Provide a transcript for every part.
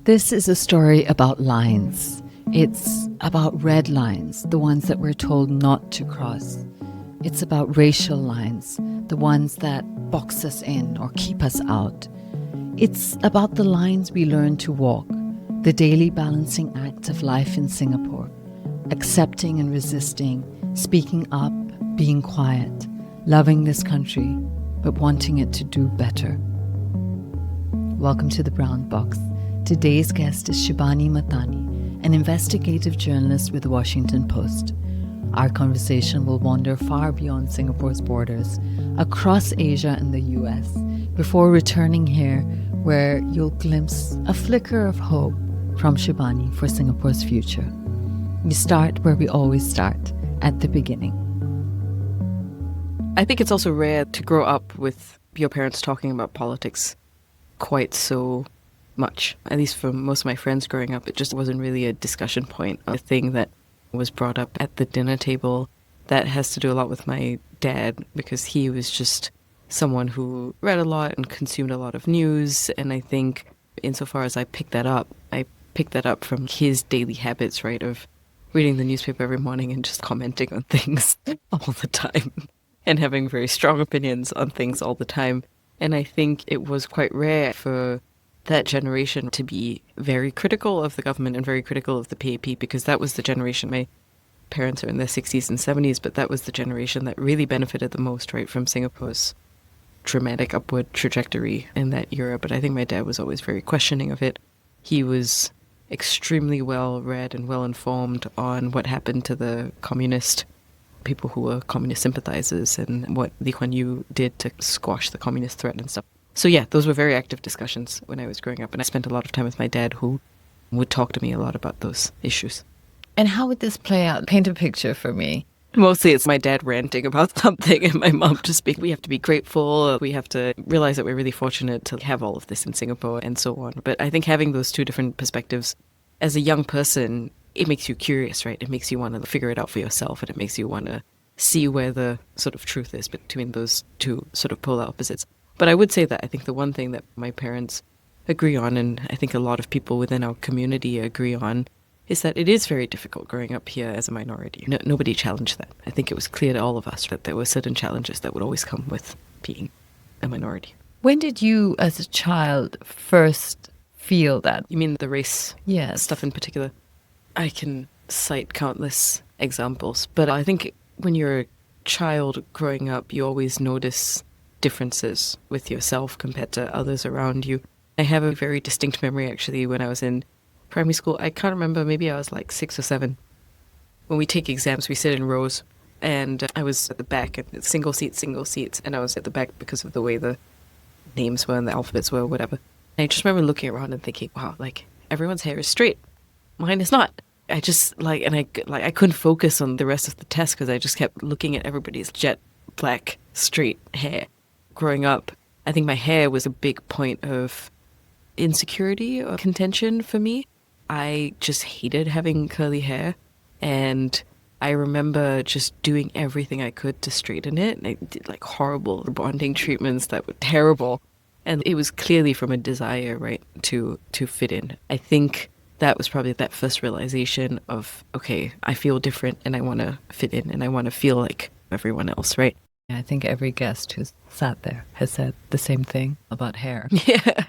This is a story about lines. It's about red lines, the ones that we're told not to cross. It's about racial lines, the ones that box us in or keep us out. It's about the lines we learn to walk, the daily balancing act of life in Singapore, accepting and resisting, speaking up, being quiet, loving this country, but wanting it to do better. Welcome to The Brown Box. Today's guest is Shibani Mahtani, an investigative journalist with the Washington Post. Our conversation will wander far beyond Singapore's borders, across Asia and the US, before returning here where you'll glimpse a flicker of hope from Shibani for Singapore's future. We start where we always start, at the beginning. I think it's also rare to grow up with your parents talking about politics quite so much. At least for most of my friends growing up, it just wasn't really a discussion point, a thing that was brought up at the dinner table. That has to do a lot with my dad, because he was just someone who read a lot and consumed a lot of news. And I think insofar as I picked that up from his daily habits, right, of reading the newspaper every morning and just commenting on things all the time and having very strong opinions on things all the time. And I think it was quite rare for that generation to be very critical of the government and very critical of the PAP, because that was the generation, my parents are in their 60s and 70s, but that was the generation that really benefited the most, right, from Singapore's dramatic upward trajectory in that era. But I think my dad was always very questioning of it. He was extremely well read and well informed on what happened to the communist people who were communist sympathizers and what Lee Kuan Yew did to squash the communist threat and stuff. So yeah, those were very active discussions when I was growing up, and I spent a lot of time with my dad, who would talk to me a lot about those issues. And how would this play out? Paint a picture for me. Mostly it's my dad ranting about something and my mom just being, we have to be grateful, we have to realize that we're really fortunate to have all of this in Singapore and so on. But I think having those two different perspectives as a young person, it makes you curious, right? It makes you want to figure it out for yourself, and it makes you want to see where the sort of truth is between those two sort of polar opposites. But I would say that I think the one thing that my parents agree on, and I think a lot of people within our community agree on, is that it is very difficult growing up here as a minority. Nobody challenged that. I think it was clear to all of us that there were certain challenges that would always come with being a minority. When did you, as a child, first feel that? You mean the race stuff in particular? I can cite countless examples, but I think when you're a child growing up, you always notice differences with yourself compared to others around you. I have a very distinct memory, actually, when I was in primary school. I can't remember, maybe I was like 6 or 7. When we take exams, we sit in rows, and I was at the back, and single seats, and I was at the back because of the way the names were and the alphabets were, whatever. And I just remember looking around and thinking, wow, like, everyone's hair is straight. Mine is not. I just, I couldn't focus on the rest of the test because I just kept looking at everybody's jet black, straight hair. Growing up, I think my hair was a big point of insecurity or contention for me. I just hated having curly hair, and I remember just doing everything I could to straighten it. And I did like horrible bonding treatments that were terrible, and it was clearly from a desire, right, to fit in. I think that was probably that first realization of, okay, I feel different and I want to fit in and I want to feel like everyone else, right? I think every guest who's sat there has said the same thing about hair.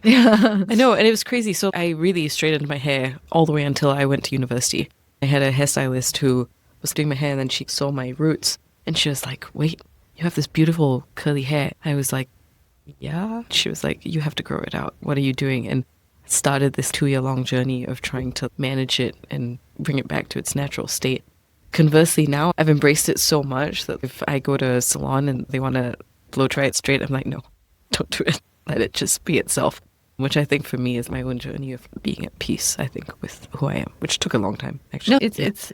Yeah. I know, and it was crazy. So I really straightened my hair all the way until I went to university. I had a hairstylist who was doing my hair, and then she saw my roots, and she was like, wait, you have this beautiful curly hair. I was like, yeah. She was like, you have to grow it out. What are you doing? And started this 2-year-long journey of trying to manage it and bring it back to its natural state. Conversely, now I've embraced it so much that if I go to a salon and they want to blow dry it straight, I'm like, no, don't do it. Let it just be itself. Which I think for me is my own journey of being at peace, I think, with who I am, which took a long time, actually. No, it's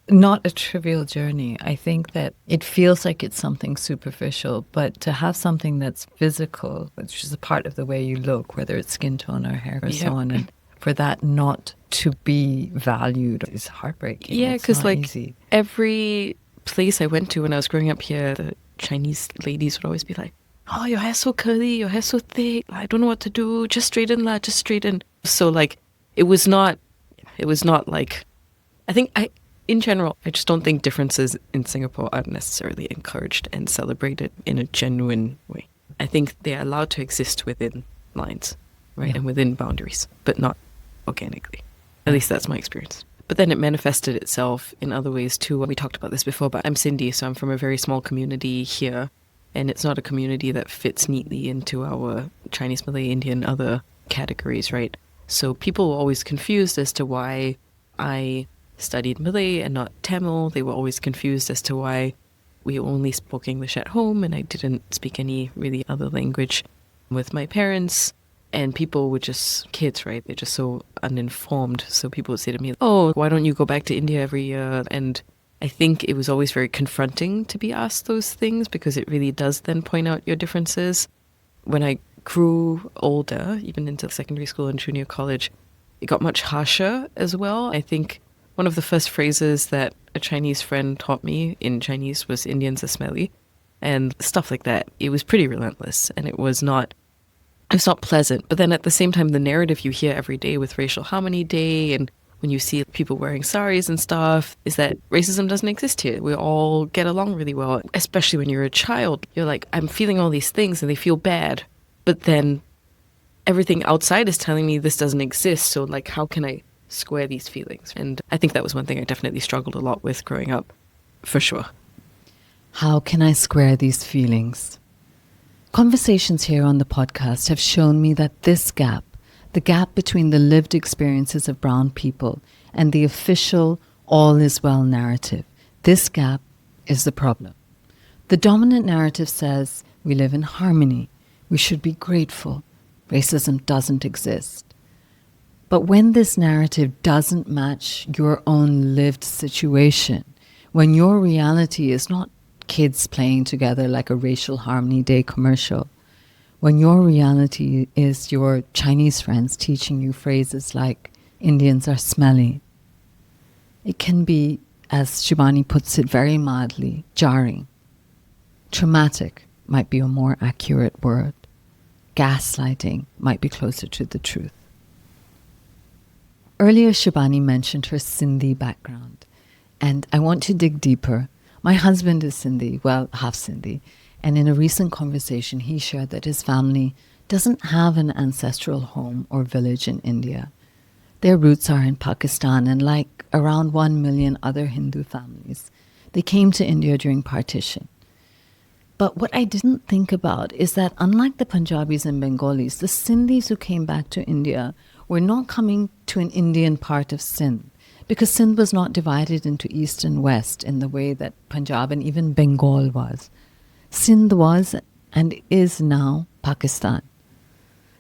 not a trivial journey. I think that it feels like it's something superficial, but to have something that's physical, which is a part of the way you look, whether it's skin tone or hair or so on, and for that not to be valued is heartbreaking. Yeah, because like easy. Every place I went to when I was growing up here, the Chinese ladies would always be like, oh, your hair's so curly, your hair's so thick, I don't know what to do, just straighten. So like it was not like, in general, I just don't think differences in Singapore are necessarily encouraged and celebrated in a genuine way. I think they are allowed to exist within lines, right, and within boundaries, but not organically. At least that's my experience. But then it manifested itself in other ways too. We talked about this before, but I'm Sindhi, so I'm from a very small community here, and it's not a community that fits neatly into our Chinese, Malay, Indian, other categories, right? So people were always confused as to why I studied Malay and not Tamil. They were always confused as to why we only spoke English at home and I didn't speak any really other language with my parents. And people were just kids, right? They're just so uninformed. So people would say to me, oh, why don't you go back to India every year? And I think it was always very confronting to be asked those things because it really does then point out your differences. When I grew older, even into secondary school and junior college, it got much harsher as well. I think one of the first phrases that a Chinese friend taught me in Chinese was Indians are smelly and stuff like that. It was pretty relentless and it was not pleasant. But then at the same time, the narrative you hear every day with Racial Harmony Day and when you see people wearing saris and stuff is that racism doesn't exist here. We all get along really well, especially when you're a child. You're like, I'm feeling all these things and they feel bad. But then everything outside is telling me this doesn't exist. So like, how can I square these feelings? And I think that was one thing I definitely struggled a lot with growing up, for sure. How can I square these feelings? Conversations here on the podcast have shown me that this gap, the gap between the lived experiences of brown people and the official all is well narrative, this gap is the problem. The dominant narrative says we live in harmony, we should be grateful, racism doesn't exist. But when this narrative doesn't match your own lived situation, when your reality is not kids playing together like a Racial Harmony Day commercial, when your reality is your Chinese friends teaching you phrases like Indians are smelly, it can be, as Shibani puts it very mildly, jarring. Traumatic might be a more accurate word. Gaslighting might be closer to the truth. Earlier, Shibani mentioned her Sindhi background, and I want to dig deeper. My husband is Sindhi, well, half Sindhi, and in a recent conversation, he shared that his family doesn't have an ancestral home or village in India. Their roots are in Pakistan, and like around 1 million other Hindu families, they came to India during partition. But what I didn't think about is that unlike the Punjabis and Bengalis, the Sindhis who came back to India were not coming to an Indian part of Sindh, because Sindh was not divided into East and West in the way that Punjab and even Bengal was. Sindh was and is now Pakistan.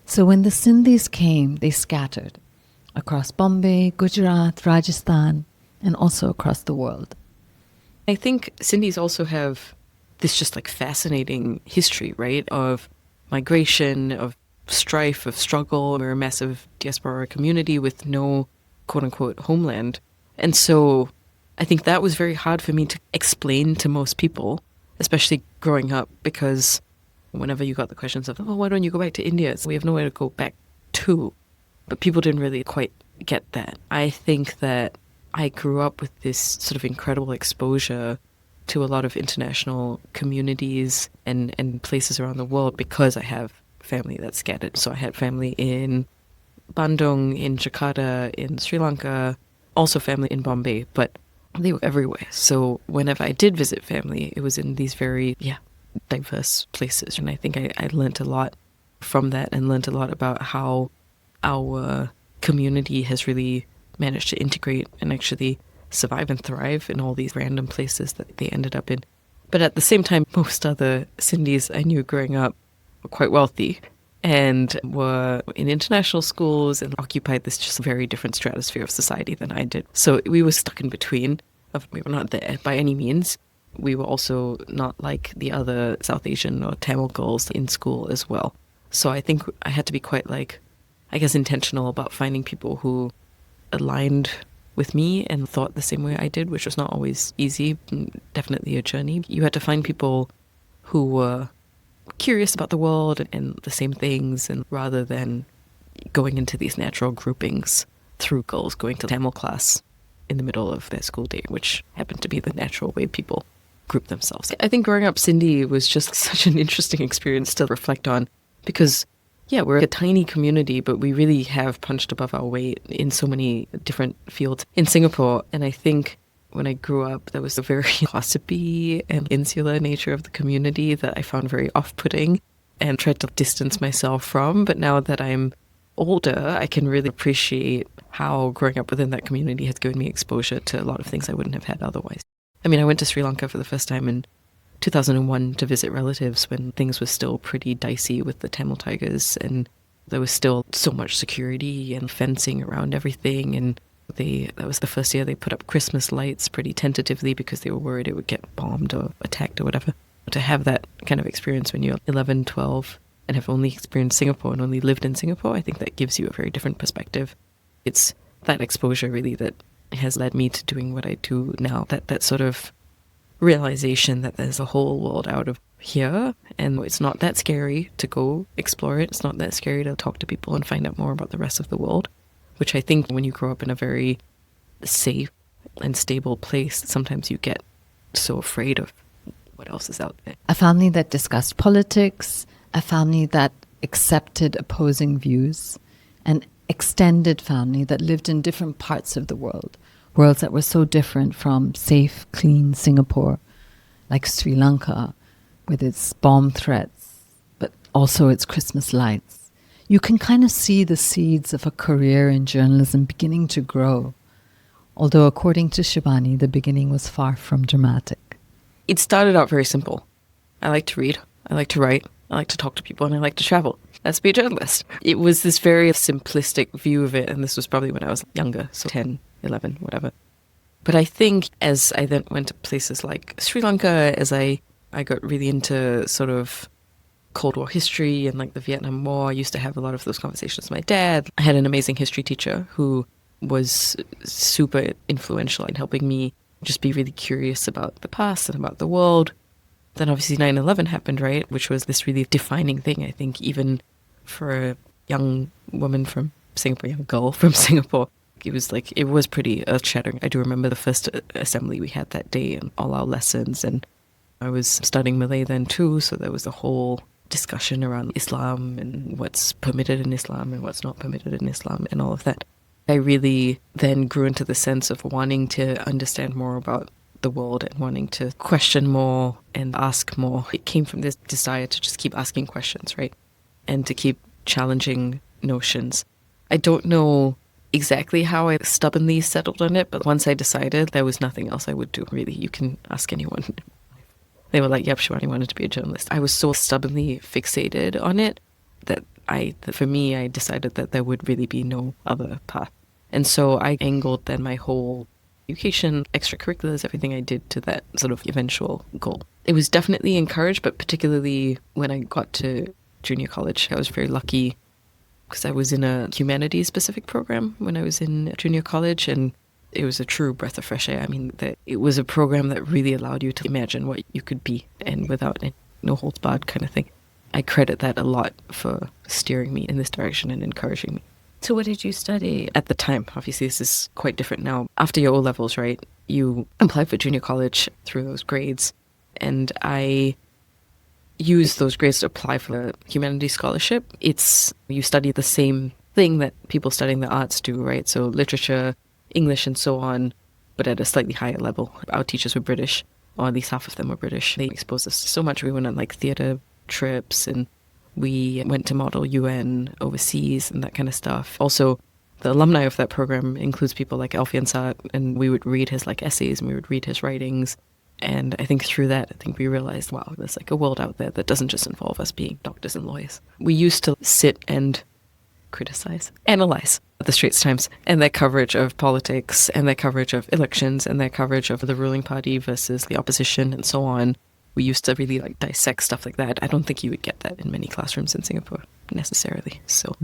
So when the Sindhis came, they scattered across Bombay, Gujarat, Rajasthan, and also across the world. I think Sindhis also have this just like fascinating history, right, of migration, of strife, of struggle. We're a massive diaspora community with no quote-unquote homeland. And so I think that was very hard for me to explain to most people, especially growing up, because whenever you got the questions of, oh, why don't you go back to India? So we have nowhere to go back to. But people didn't really quite get that. I think that I grew up with this sort of incredible exposure to a lot of international communities and places around the world because I have family that's scattered. So I had family in Bandung, in Jakarta, in Sri Lanka, also family in Bombay, but they were everywhere. So whenever I did visit family, it was in these very, diverse places. And I think I learned a lot from that and learned a lot about how our community has really managed to integrate and actually survive and thrive in all these random places that they ended up in. But at the same time, most other Sindhis I knew growing up were quite wealthy and were in international schools and occupied this just very different stratosphere of society than I did. So we were stuck in between. We were not there by any means. We were also not like the other South Asian or Tamil girls in school as well. So I think I had to be quite intentional about finding people who aligned with me and thought the same way I did, which was not always easy, definitely a journey. You had to find people who were curious about the world and the same things, and rather than going into these natural groupings through girls going to Tamil class in the middle of their school day, which happened to be the natural way people group themselves. I think growing up Sindhi was just such an interesting experience to reflect on because, yeah, we're a tiny community, but we really have punched above our weight in so many different fields in Singapore. And I think when I grew up, there was a very gossipy and insular nature of the community that I found very off-putting and tried to distance myself from. But now that I'm older, I can really appreciate how growing up within that community has given me exposure to a lot of things I wouldn't have had otherwise. I mean, I went to Sri Lanka for the first time in 2001 to visit relatives when things were still pretty dicey with the Tamil Tigers, and there was still so much security and fencing around everything. And that was the first year they put up Christmas lights pretty tentatively because they were worried it would get bombed or attacked or whatever. To have that kind of experience when you're 11, 12 and have only experienced Singapore and only lived in Singapore, I think that gives you a very different perspective. It's that exposure really that has led me to doing what I do now, that sort of realization that there's a whole world out of here and it's not that scary to go explore it. It's not that scary to talk to people and find out more about the rest of the world, which I think when you grow up in a very safe and stable place, sometimes you get so afraid of what else is out there. A family that discussed politics, a family that accepted opposing views, an extended family that lived in different parts of the world, worlds that were so different from safe, clean Singapore, like Sri Lanka, with its bomb threats, but also its Christmas lights. You can kind of see the seeds of a career in journalism beginning to grow, although according to Shibani, the beginning was far from dramatic. It started out very simple. I like to read, I like to write, I like to talk to people, and I like to travel. Let's be a journalist. It was this very simplistic view of it, and this was probably when I was younger, so 10, 11, whatever. But I think as I then went to places like Sri Lanka, as I got really into sort of Cold War history and like the Vietnam War, I used to have a lot of those conversations with my dad. I had an amazing history teacher who was super influential in helping me just be really curious about the past and about the world. Then obviously 9/11 happened, right? Which was this really defining thing, I think, even for a young woman from Singapore, young girl from Singapore. It was pretty earth-shattering. I do remember the first assembly we had that day and all our lessons. And I was studying Malay then too, so there was a whole discussion around Islam and what's permitted in Islam and what's not permitted in Islam and all of that. I really then grew into the sense of wanting to understand more about the world and wanting to question more and ask more. It came from this desire to just keep asking questions, right? And to keep challenging notions. I don't know exactly how I stubbornly settled on it, but once I decided, there was nothing else I would do, really. You can ask anyone. They were like, yep, Shibani wanted to be a journalist. I was so stubbornly fixated on it that for me, I decided that there would really be no other path. And so I angled then my whole education, extracurriculars, everything I did to that sort of eventual goal. It was definitely encouraged, but particularly when I got to junior college, I was very lucky because I was in a humanities-specific program when I was in junior college, and it was a true breath of fresh air. I mean, it was a program that really allowed you to imagine what you could be, and without no holds barred kind of thing. I credit that a lot for steering me in this direction and encouraging me. So what did you study? At the time, obviously this is quite different now. After your O-levels, right, you apply for junior college through those grades, and I used those grades to apply for the humanities scholarship. You study the same thing that people studying the arts do, right? So literature, English and so on, but at a slightly higher level. Our teachers were British, or at least half of them were British. They exposed us to so much. We went on like theatre trips, and we went to model UN overseas and that kind of stuff. Also, the alumni of that program includes people like Alfian Saad, and we would read his like essays and we would read his writings. And I think through that, we realized, wow, there's like a world out there that doesn't just involve us being doctors and lawyers. We used to sit and analyze the Straits Times and their coverage of politics and their coverage of elections and their coverage of the ruling party versus the opposition and so on. We used to really like dissect stuff like that. I don't think you would get that in many classrooms in Singapore necessarily. So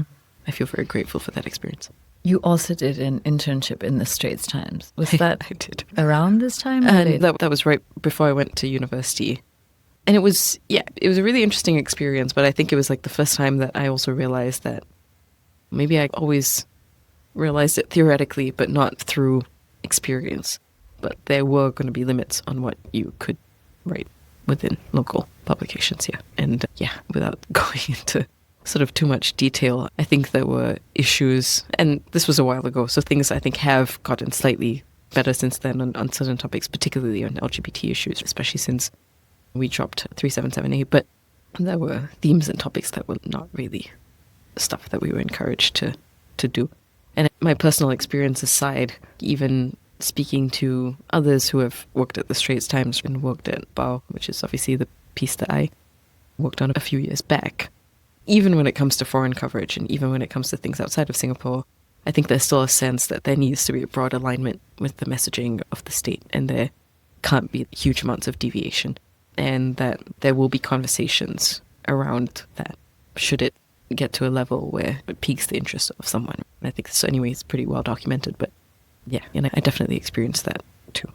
I feel very grateful for that experience. You also did an internship in the Straits Times. Was that I did. Around this time? That was right before I went to university. And it was a really interesting experience, but I think it was like the first time that I also realized that maybe I always realized it theoretically, but not through experience. But there were going to be limits on what you could write within local publications here. And without going into sort of too much detail, I think there were issues, and this was a while ago, so things I think have gotten slightly better since then on certain topics, particularly on LGBT issues, especially since we dropped 3778. But there were themes and topics that were not really stuff that we were encouraged to do. And my personal experience aside, even speaking to others who have worked at the Straits Times and worked at Bao, which is obviously the piece that I worked on a few years back, even when it comes to foreign coverage and even when it comes to things outside of Singapore, I think there's still a sense that there needs to be a broad alignment with the messaging of the state, and there can't be huge amounts of deviation, and that there will be conversations around that should it get to a level where it piques the interest of someone. And I think this anyway is pretty well documented, but yeah, and I definitely experienced that too.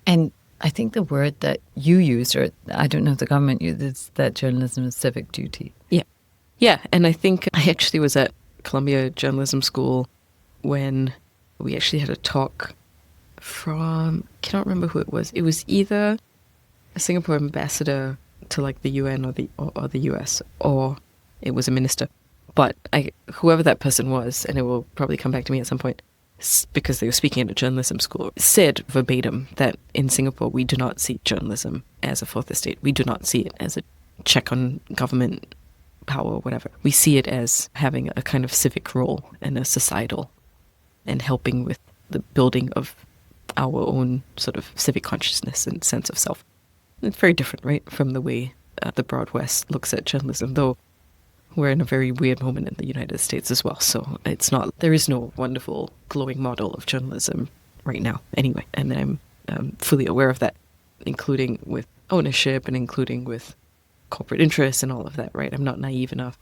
And I think the word that you used, or I don't know if the government used, is that journalism is civic duty. Yeah, and I think I actually was at Columbia Journalism School when we actually had a talk from, I cannot remember who it was. It was either a Singapore ambassador to like the UN or the US, or it was a minister. But whoever that person was, and it will probably come back to me at some point, because they were speaking at a journalism school, said verbatim that in Singapore we do not see journalism as a fourth estate. We do not see it as a check on government power or whatever. We see it as having a kind of civic role and a societal, and helping with the building of our own sort of civic consciousness and sense of self. It's very different, right, from the way the Broad West looks at journalism, though we're in a very weird moment in the United States as well. So there is no wonderful glowing model of journalism right now anyway. And I'm fully aware of that, including with ownership and including with corporate interests and all of that, right? I'm not naive enough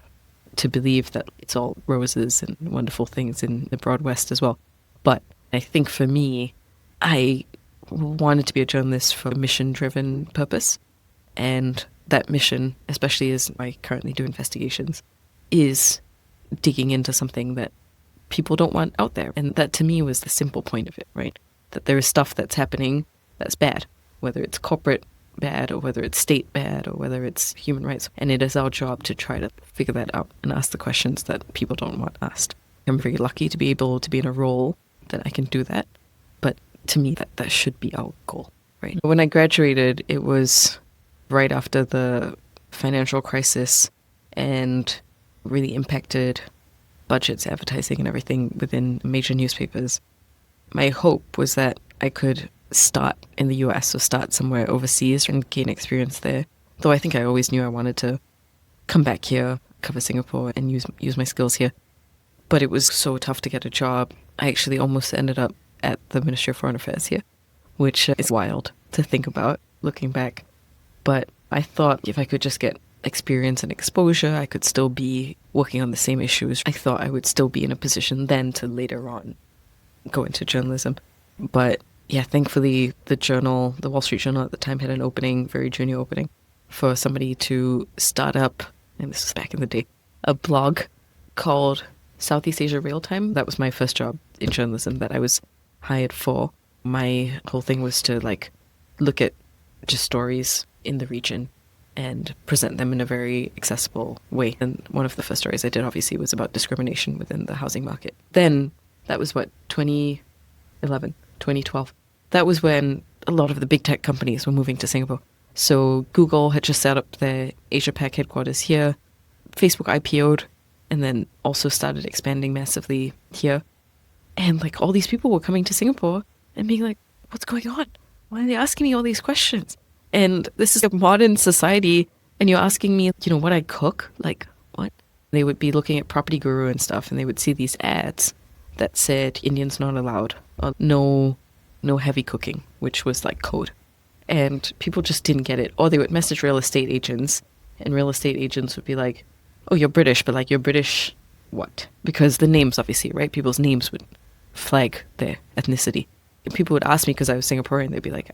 to believe that it's all roses and wonderful things in the Broad West as well. But I think for me, I wanted to be a journalist for a mission-driven purpose. And that mission, especially as I currently do investigations, is digging into something that people don't want out there. And that to me was the simple point of it, right? That there is stuff that's happening that's bad, whether it's corporate bad or whether it's state bad or whether it's human rights. And it is our job to try to figure that out and ask the questions that people don't want asked. I'm very lucky to be able to be in a role that I can do that. But to me, that should be our goal, right? When I graduated, it was right after the financial crisis and really impacted budgets, advertising and everything within major newspapers. My hope was that I could start in the US or start somewhere overseas and gain experience there. Though I think I always knew I wanted to come back here, cover Singapore and use my skills here. But it was so tough to get a job. I actually almost ended up at the Ministry of Foreign Affairs here, which is wild to think about looking back. But I thought if I could just get experience and exposure, I could still be working on the same issues. I thought I would still be in a position then to later on go into journalism. But yeah, thankfully the Wall Street Journal at the time had an opening, very junior opening, for somebody to start up, and this was back in the day, a blog called Southeast Asia Real Time. That was my first job in journalism that I was hired for. My whole thing was to look at just stories in the region and present them in a very accessible way. And one of the first stories I did obviously was about discrimination within the housing market. Then that was 2011, 2012. That was when a lot of the big tech companies were moving to Singapore. So Google had just set up their Asia Pac headquarters here. Facebook IPO'd and then also started expanding massively here. And all these people were coming to Singapore and being like, what's going on? Why are they asking me all these questions? And this is a modern society and you're asking me, what I cook? What? They would be looking at PropertyGuru and stuff and they would see these ads that said Indians not allowed, or no heavy cooking, which was code. And people just didn't get it. Or they would message real estate agents and real estate agents would be like, oh, you're British, but you're British what? Because the names, obviously, right? People's names would flag their ethnicity. And people would ask me because I was Singaporean, they'd be like,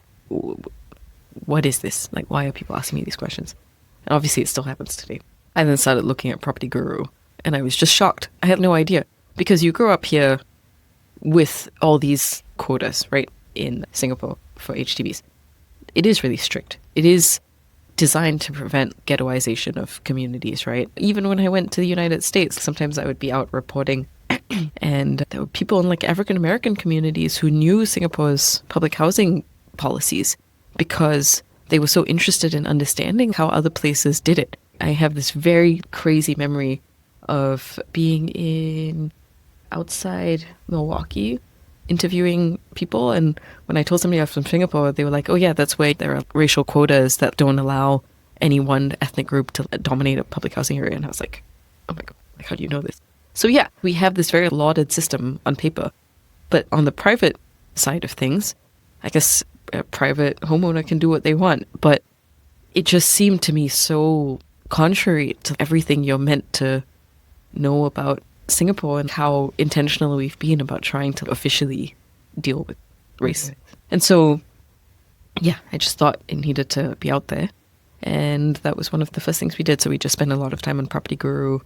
what is this? Why are people asking me these questions? And obviously it still happens today. I then started looking at PropertyGuru and I was just shocked. I had no idea. Because you grow up here with all these quotas, right, in Singapore for HDBs. It is really strict. It is designed to prevent ghettoization of communities, right? Even when I went to the United States, sometimes I would be out reporting and there were people in like African American communities who knew Singapore's public housing policies because they were so interested in understanding how other places did it. I have this very crazy memory of being in outside Milwaukee interviewing people, and when I told somebody I was from Singapore, they were like, oh yeah, that's where there are racial quotas that don't allow any one ethnic group to dominate a public housing area. And I was like, oh my God, like, how do you know this? So yeah, we have this very lauded system on paper, but on the private side of things, I guess a private homeowner can do what they want, but it just seemed to me so contrary to everything you're meant to know about Singapore and how intentional we've been about trying to officially deal with race. And so, yeah, I just thought it needed to be out there. And that was one of the first things we did. So we just spent a lot of time on PropertyGuru,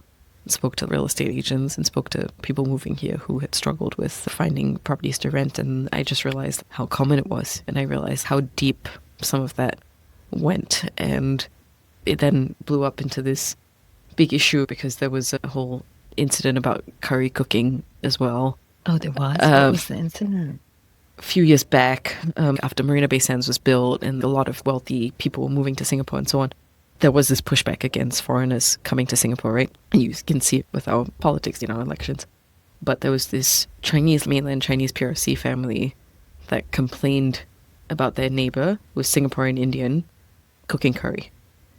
spoke to real estate agents and spoke to people moving here who had struggled with finding properties to rent. And I just realized how common it was. And I realized how deep some of that went. And it then blew up into this big issue because there was a whole incident about curry cooking as well. Oh, there was? What was the incident? A few years back, after Marina Bay Sands was built and a lot of wealthy people were moving to Singapore and so on, there was this pushback against foreigners coming to Singapore, right? And you can see it with our politics, elections. But there was this mainland Chinese PRC family that complained about their neighbor, who was Singaporean Indian, cooking curry.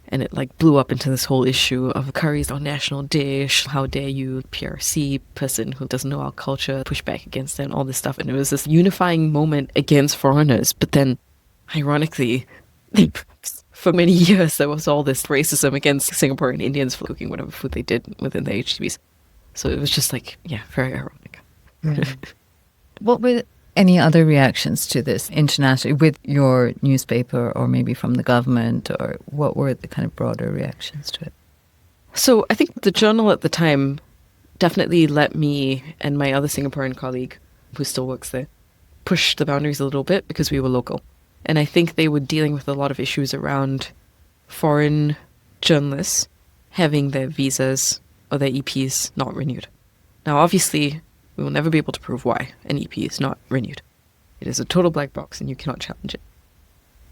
And it like blew up into this whole issue of curry's our national dish. How dare you, PRC person who doesn't know our culture, push back against it and all this stuff. And it was this unifying moment against foreigners. But then, ironically, for many years, there was all this racism against Singaporean Indians for cooking whatever food they did within the HDBs. So it was just like, yeah, very ironic. What were any other reactions to this internationally with your newspaper or maybe from the government, or what were the kind of broader reactions to it? So I think the journal at the time definitely let me and my other Singaporean colleague, who still works there, push the boundaries a little bit because we were local. And I think they were dealing with a lot of issues around foreign journalists having their visas or their EPs not renewed. Now, obviously, we will never be able to prove why an EP is not renewed. It is a total black box and you cannot challenge it.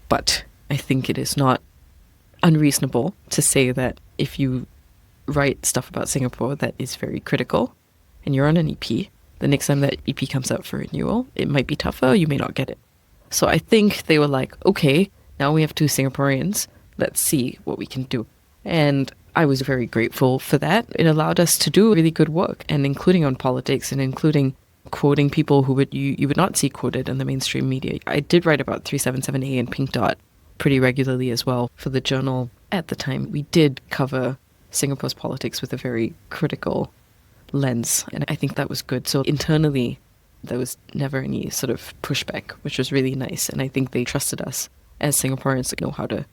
But I think it is not unreasonable to say that if you write stuff about Singapore that is very critical and you're on an EP, the next time that EP comes out for renewal, it might be tougher, you may not get it. So I think they were like, okay, now we have two Singaporeans, let's see what we can do. And I was very grateful for that. It allowed us to do really good work, and including on politics and including quoting people who you would not see quoted in the mainstream media. I did write about 377A and Pink Dot pretty regularly as well for the journal. At the time, we did cover Singapore's politics with a very critical lens, and I think that was good. So internally, there was never any sort of pushback, which was really nice. And I think they trusted us as Singaporeans to know how to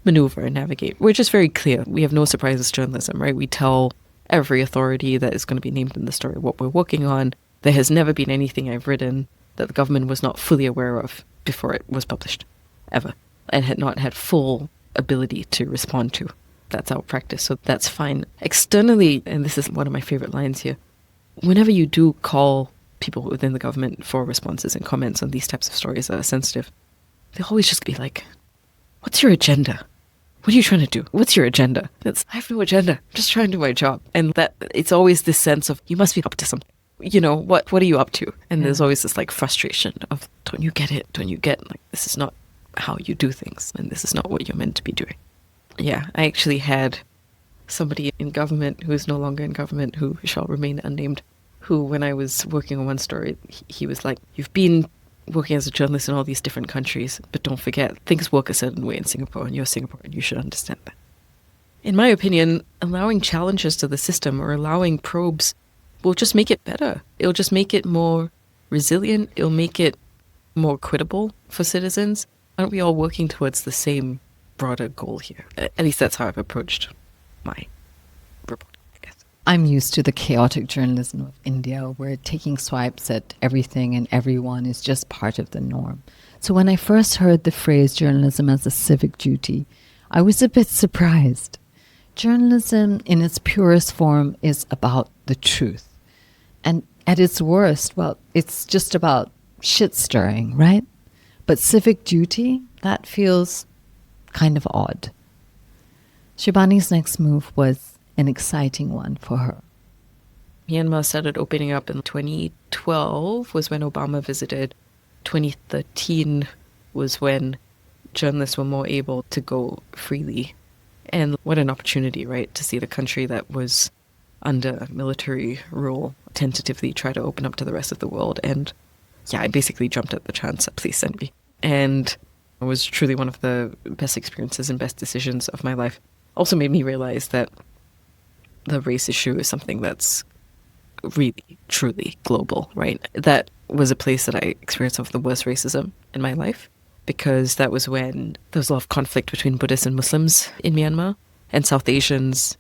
maneuver and navigate. We're just very clear. We have no surprises journalism, right? We tell every authority that is going to be named in the story what we're working on. There has never been anything I've written that the government was not fully aware of before it was published, ever, and had not had full ability to respond to. That's our practice, so that's fine. Externally, and this is one of my favorite lines here, whenever you do call people within the government for responses and comments on these types of stories that are sensitive, they'll always just be like, what's your agenda? What are you trying to do? What's your agenda? I have no agenda. I'm just trying to do my job. And that it's always this sense of, you must be up to something. What are you up to? And there's always this like frustration of, don't you get it? Don't you get, like, this is not how you do things. And this is not what you're meant to be doing. Yeah, I actually had somebody in government who is no longer in government, who shall remain unnamed, who, when I was working on one story, he was like, you've been working as a journalist in all these different countries, but don't forget, things work a certain way in Singapore, and you're Singaporean, you should understand that. In my opinion, allowing challenges to the system or allowing probes will just make it better. It'll just make it more resilient. It'll make it more equitable for citizens. Aren't we all working towards the same broader goal here? At least that's how I've approached my report, I guess. I'm used to the chaotic journalism of India, where taking swipes at everything and everyone is just part of the norm. So when I first heard the phrase journalism as a civic duty, I was a bit surprised. Journalism in its purest form is about the truth. And at its worst, well, it's just about shit stirring, right? But civic duty, that feels kind of odd. Shibani's next move was an exciting one for her. Myanmar started opening up in 2012 was when Obama visited. 2013 was when journalists were more able to go freely. And what an opportunity, right, to see the country that was under military rule tentatively try to open up to the rest of the world. And yeah, I basically jumped at the chance. Please send me. And it was truly one of the best experiences and best decisions of my life. Also made me realize that the race issue is something that's really, truly global, right? That was a place that I experienced some of the worst racism in my life, because that was when there was a lot of conflict between Buddhists and Muslims in Myanmar, and South Asians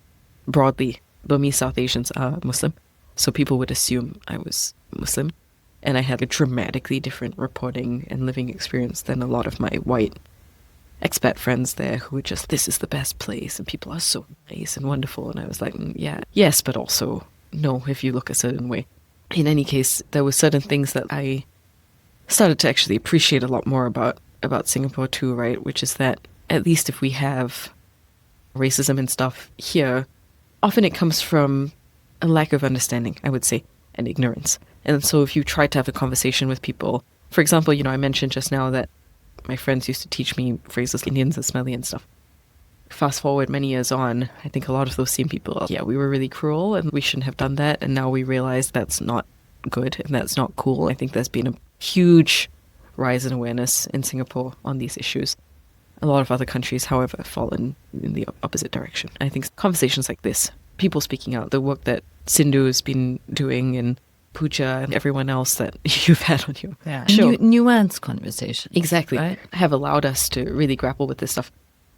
broadly. Burmese South Asians are Muslim, so people would assume I was Muslim, and I had a dramatically different reporting and living experience than a lot of my white expat friends there who were just, this is the best place and people are so nice and wonderful. And I was like, yeah, yes, but also no, if you look a certain way. In any case, there were certain things that I started to actually appreciate a lot more about Singapore too, right? Which is that at least if we have racism and stuff here, often it comes from a lack of understanding, I would say, and ignorance. And so if you try to have a conversation with people, for example, I mentioned just now that my friends used to teach me phrases like Indians are smelly and stuff. Fast forward many years on, I think a lot of those same people, yeah, we were really cruel and we shouldn't have done that. And now we realize that's not good and that's not cool. I think there's been a huge rise in awareness in Singapore on these issues. A lot of other countries, however, have fallen in the opposite direction. I think conversations like this, people speaking out, the work that Sindhu has been doing and Pooja and everyone else that you've had on your show. Nuanced conversation. Exactly. Right? Have allowed us to really grapple with this stuff.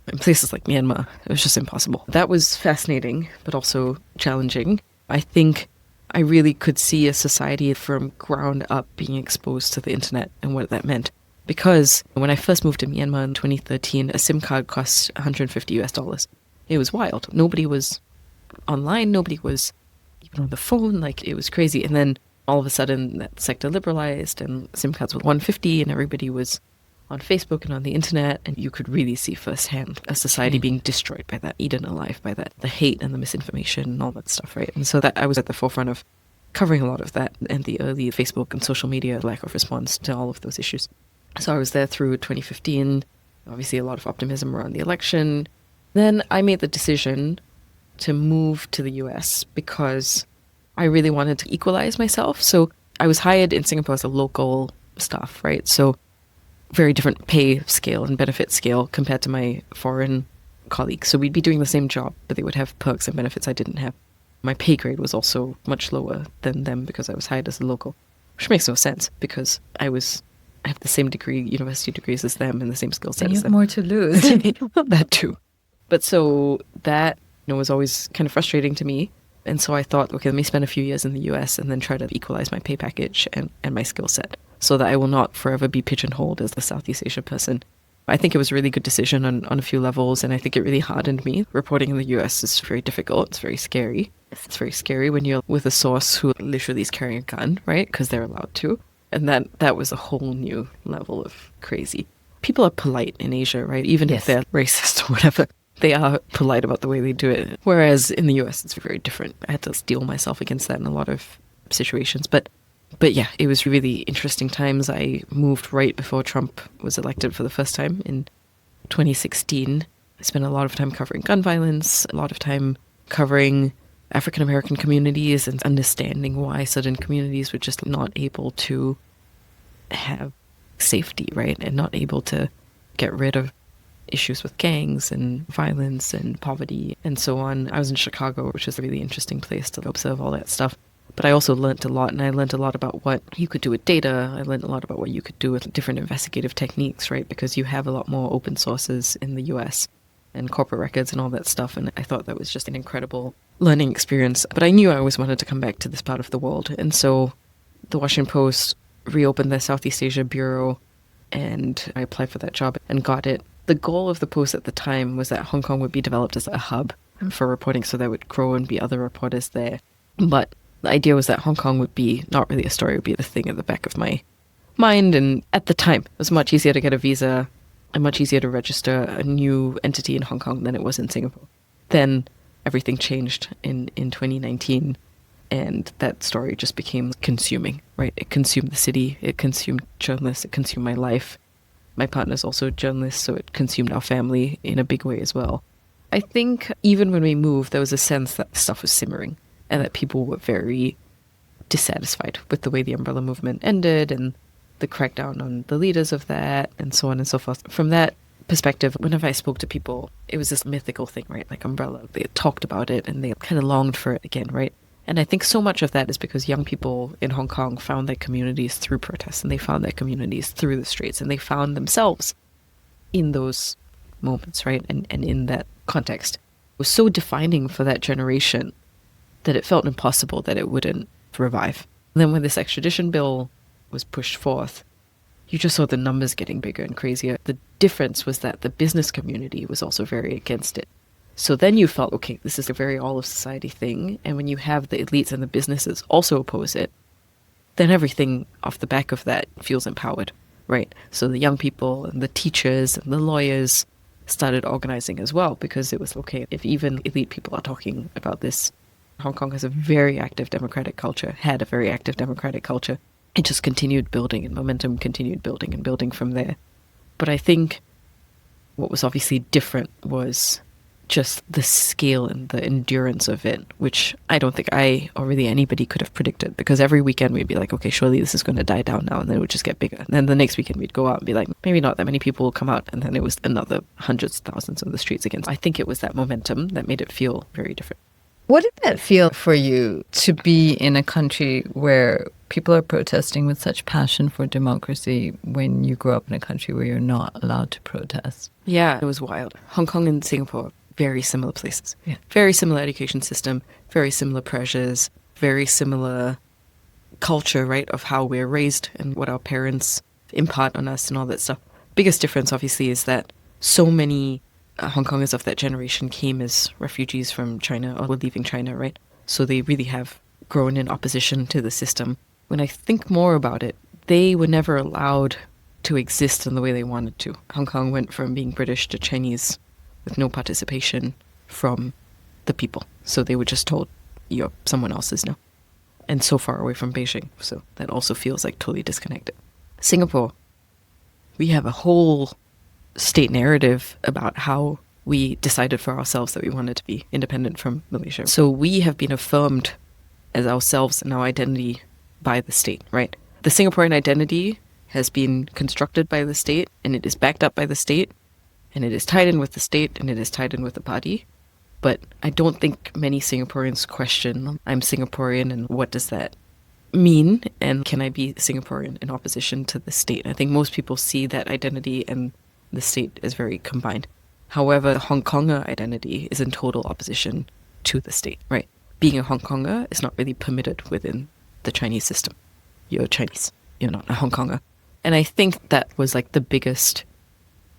In places like Myanmar, it was just impossible. That was fascinating, but also challenging. I think I really could see a society from ground up being exposed to the internet and what that meant. Because when I first moved to Myanmar in 2013, a SIM card cost $150. It was wild. Nobody was online. Nobody was even on the phone. Like, it was crazy. And then all of a sudden that sector liberalized and SIM cards were $150 and everybody was on Facebook and on the internet, and you could really see firsthand a society being destroyed by that, eaten alive by that, the hate and the misinformation and all that stuff, right? And so that I was at the forefront of covering a lot of that and the early Facebook and social media lack of response to all of those issues. So I was there through 2015, obviously a lot of optimism around the election. Then I made the decision to move to the US because I really wanted to equalize myself. So I was hired in Singapore as a local staff, right? So very different pay scale and benefit scale compared to my foreign colleagues. So we'd be doing the same job, but they would have perks and benefits I didn't have. My pay grade was also much lower than them because I was hired as a local, which makes no sense because I have the same degree, university degrees as them and the same skill set and as you them. have more to lose. That too. But so that was always kind of frustrating to me. And so I thought, okay, let me spend a few years in the US and then try to equalize my pay package and my skill set so that I will not forever be pigeonholed as the Southeast Asia person. I think it was a really good decision on a few levels, and I think it really hardened me. Reporting in the US is very difficult. It's very scary. It's very scary when you're with a source who literally is carrying a gun, right? Because they're allowed to. And that was a whole new level of crazy. People are polite in Asia, right? Even if they're racist or whatever. They are polite about the way they do it. Whereas in the US, it's very different. I had to steel myself against that in a lot of situations. But yeah, it was really interesting times. I moved right before Trump was elected for the first time in 2016. I spent a lot of time covering gun violence, a lot of time covering African American communities and understanding why certain communities were just not able to have safety, right? And not able to get rid of issues with gangs and violence and poverty and so on. I was in Chicago, which is a really interesting place to observe all that stuff. But I also learnt a lot, and I learnt a lot about what you could do with data. I learnt a lot about what you could do with different investigative techniques, right? Because you have a lot more open sources in the US and corporate records and all that stuff. And I thought that was just an incredible learning experience. But I knew I always wanted to come back to this part of the world. And so the Washington Post reopened their Southeast Asia bureau, and I applied for that job and got it. The goal of the Post at the time was that Hong Kong would be developed as a hub for reporting, so there would grow and be other reporters there. But the idea was that Hong Kong would be not really a story, it would be the thing at the back of my mind. And at the time, it was much easier to get a visa and much easier to register a new entity in Hong Kong than it was in Singapore. Then everything changed in 2019, and that story just became consuming, right? It consumed the city, it consumed journalists, it consumed my life. My partner's also a journalist, so it consumed our family in a big way as well. I think even when we moved, there was a sense that stuff was simmering and that people were very dissatisfied with the way the umbrella movement ended and the crackdown on the leaders of that and so on and so forth. From that perspective, whenever I spoke to people, it was this mythical thing, right? Like umbrella. They talked about it and they kind of longed for it again, right? And I think so much of that is because young people in Hong Kong found their communities through protests, and they found their communities through the streets, and they found themselves in those moments, right? And in that context. It was so defining for that generation that it felt impossible that it wouldn't revive. And then when this extradition bill was pushed forth, you just saw the numbers getting bigger and crazier. The difference was that the business community was also very against it. So then you felt, okay, this is a very all of society thing. And when you have the elites and the businesses also oppose it, then everything off the back of that feels empowered, right? So the young people and the teachers and the lawyers started organizing as well, because it was, okay, if even elite people are talking about this, Hong Kong has a very active democratic culture, had a very active democratic culture. It just continued building, and momentum continued building and building from there. But I think what was obviously different was just the scale and the endurance of it, which I don't think I or really anybody could have predicted, because every weekend we'd be like, okay, surely this is going to die down now, and then it would just get bigger. And then the next weekend we'd go out and be like, maybe not that many people will come out, and then it was another hundreds of thousands on the streets again. I think it was that momentum that made it feel very different. What did that feel for you to be in a country where people are protesting with such passion for democracy when you grow up in a country where you're not allowed to protest? Yeah, it was wild. Hong Kong and Singapore, very similar places. Yeah. Very similar education system, very similar pressures, very similar culture, right, of how we're raised and what our parents impart on us and all that stuff. Biggest difference, obviously, is that so many Hong Kongers of that generation came as refugees from China or were leaving China, right? So they really have grown in opposition to the system. When I think more about it, they were never allowed to exist in the way they wanted to. Hong Kong went from being British to Chinese with no participation from the people. So they were just told, you're someone else's now. And so far away from Beijing. So that also feels like totally disconnected. Singapore, we have a whole state narrative about how we decided for ourselves that we wanted to be independent from Malaysia. So we have been affirmed as ourselves and our identity by the state, right? The Singaporean identity has been constructed by the state, and it is backed up by the state, and it is tied in with the state, and it is tied in with the party. But I don't think many Singaporeans question, I'm Singaporean, and what does that mean? And can I be Singaporean in opposition to the state? I think most people see that identity and the state as very combined. However, the Hong Konger identity is in total opposition to the state, right? Being a Hong Konger is not really permitted within the Chinese system. You're Chinese, you're not a Hong Konger. And I think that was like the biggest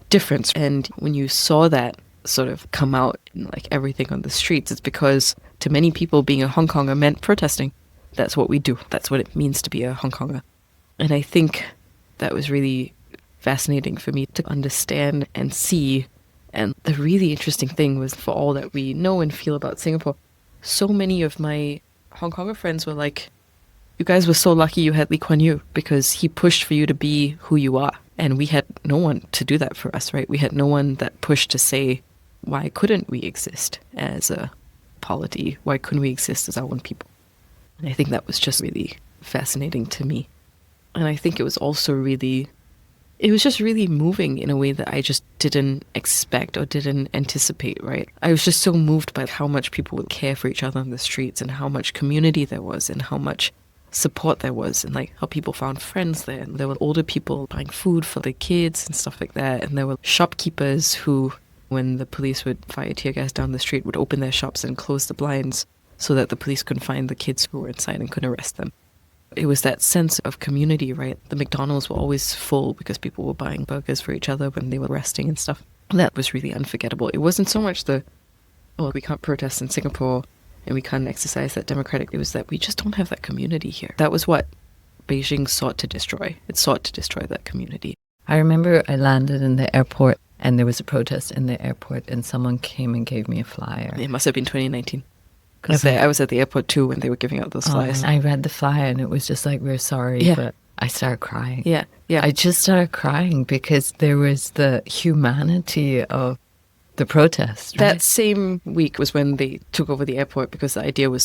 difference. And when you saw that sort of come out in like everything on the streets, it's because to many people being a Hong Konger meant protesting. That's what we do. That's what it means to be a Hong Konger. And I think that was really fascinating for me to understand and see. And the really interesting thing was, for all that we know and feel about Singapore, so many of my Hong Konger friends were like, you guys were so lucky you had Lee Kuan Yew, because he pushed for you to be who you are. And we had no one to do that for us, right? We had no one that pushed to say, why couldn't we exist as a polity? Why couldn't we exist as our own people? And I think that was just really fascinating to me. And I think it was also really, it was just really moving in a way that I just didn't expect or didn't anticipate, right? I was just so moved by how much people would care for each other on the streets, and how much community there was, and how much support there was, and like how people found friends there. And there were older people buying food for their kids and stuff like that. And there were shopkeepers who when the police would fire tear gas down the street, would open their shops and close the blinds so that the police couldn't find the kids who were inside and couldn't arrest them. It was that sense of community, right? The McDonald's were always full because people were buying burgers for each other when they were resting and stuff. That was really unforgettable. It wasn't so much we can't protest in Singapore and we can't exercise that democratic. It was that we just don't have that community here. That was what Beijing sought to destroy. It sought to destroy that community. I remember I landed in the airport and there was a protest in the airport and someone came and gave me a flyer. It must have been 2019. Because I was at the airport too when they were giving out those flyers. I read the flyer and it was just like, we're sorry, but I started crying. Yeah. I just started crying because there was the humanity of the protest. Right? That same week was when they took over the airport because the idea of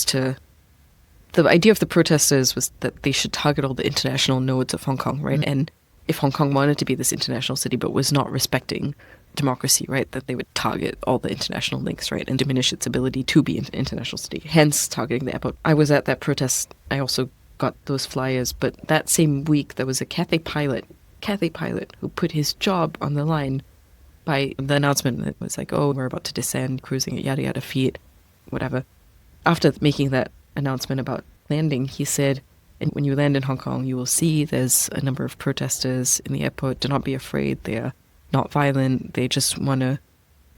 the protesters was that they should target all the international nodes of Hong Kong, right? And if Hong Kong wanted to be this international city but was not respecting democracy, right, that they would target all the international links, right, and diminish its ability to be an international city, hence targeting the airport. I was at that protest. I also got those flyers, but that same week there was a Cathay pilot who put his job on the line by the announcement that was like, oh, we're about to descend, cruising at yada yada feet, whatever. After making that announcement about landing, he said, and when you land in Hong Kong, you will see there's a number of protesters in the airport. Do not be afraid. They are not violent. They just want to